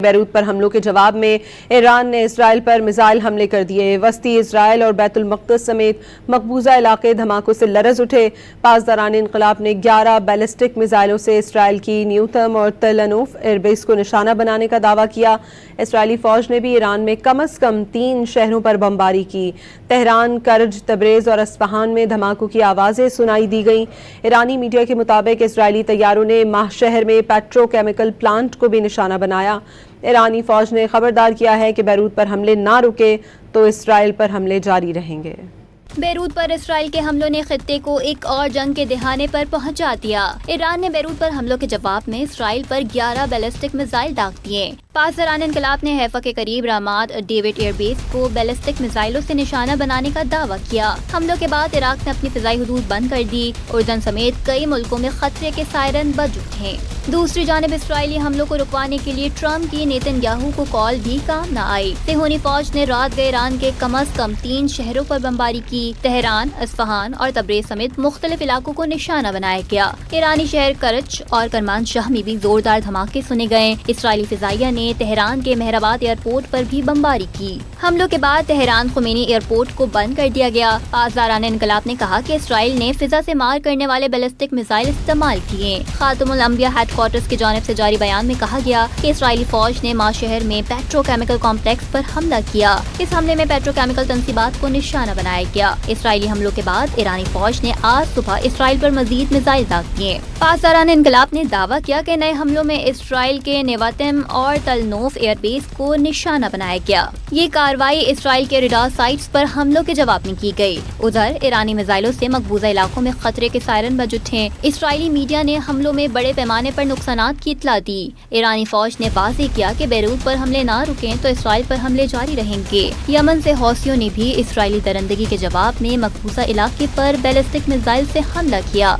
Beirut پر حملوں کے جواب میں ایران نے اسرائیل پر میزائل حملے کر دیے۔ وسطی اسرائیل اور بیت المقدس سمیت مقبوضہ علاقے دھماکوں سے لرز اٹھے۔ پاسداران انقلاب نے 11 بیلسٹک میزائلوں سے اسرائیل کی نیوتم اور تل انوف ایئر بیس کو نشانہ بنانے کا دعویٰ کیا۔ اسرائیلی فوج نے بھی ایران میں کم از کم 3 شہروں پر بمباری کی۔ تہران، کرج، تبریز اور اصفہان میں دھماکوں کی آوازیں سنائی دی گئیں۔ ایرانی میڈیا کے مطابق اسرائیلی طیاروں نے ماہ شہر میں پیٹرو کیمیکل پلانٹ کو بھی نشانہ بنایا۔ ایرانی فوج نے خبردار کیا ہے کہ بیروت پر حملے نہ رکے تو اسرائیل پر حملے جاری رہیں گے۔ بیروت پر اسرائیل کے حملوں نے خطے کو ایک اور جنگ کے دہانے پر پہنچا دیا۔ ایران نے بیروت پر حملوں کے جواب میں اسرائیل پر 11 بیلسٹک میزائل داغ دیے۔ پاسداران انقلاب نے حیفا کے قریب راماد ڈیوڈ ایئر بیس کو بیلسٹک میزائلوں سے نشانہ بنانے کا دعویٰ کیا۔ حملوں کے بعد عراق نے اپنی فضائی حدود بند کر دی۔ اردن سمیت کئی ملکوں میں خطرے کے سائرن بج اٹھے۔ دوسری جانب اسرائیلی حملوں کو رکوانے کے لیے ٹرمپ کی نیتن یاہو کو کال بھی کام نہ آئی۔ صہیونی فوج نے رات گئے ایران کے کم از کم 3 شہروں پر بمباری کی۔ تہران، اصفہان اور تبریز سمیت مختلف علاقوں کو نشانہ بنایا گیا۔ ایرانی شہر کرچ اور کرمان شاہ میں بھی زوردار دھماکے سنے گئے۔ اسرائیلی فضائیہ نے تہران کے مہرآباد ایئرپورٹ پر بھی بمباری کی۔ حملوں کے بعد تہران خمینی ایئرپورٹ کو بند کر دیا گیا۔ پاسداران انقلاب نے کہا کہ اسرائیل نے فضا سے مار کرنے والے بیلسٹک میزائل استعمال کیے۔ خاتم الانبیاء ہیڈ کوارٹرز کی جانب سے جاری بیان میں کہا گیا کہ اسرائیلی فوج نے ماہ شہر میں پیٹرو کیمیکل کمپلیکس پر حملہ کیا۔ اس حملے میں پیٹرو کیمیکل تنصیبات کو نشانہ بنایا گیا۔ اسرائیلی حملوں کے بعد ایرانی فوج نے آج صبح اسرائیل پر مزید میزائل داغ دیے۔ پاسداران انقلاب نے دعویٰ کیا کہ نئے حملوں میں اسرائیل کے نیواتم اور تل انوف ایئر بیس کو نشانہ بنایا گیا۔ یہ کارروائی اسرائیل کے ریڈار سائٹس پر حملوں کے جواب میں کی گئی۔ ادھر ایرانی میزائلوں سے مقبوضہ علاقوں میں خطرے کے سائرن بج اٹھے۔ اسرائیلی میڈیا نے حملوں میں بڑے پیمانے پر نقصانات کی اطلاع دی۔ ایرانی فوج نے واضح کیا کہ بیروت پر حملے نہ رکیں تو اسرائیل پر حملے جاری رہیں گے۔ یمن سے حوثیوں نے بھی اسرائیلی درندگی کے جواب میں مقبوضہ علاقے پر بیلسٹک میزائل سے حملہ کیا۔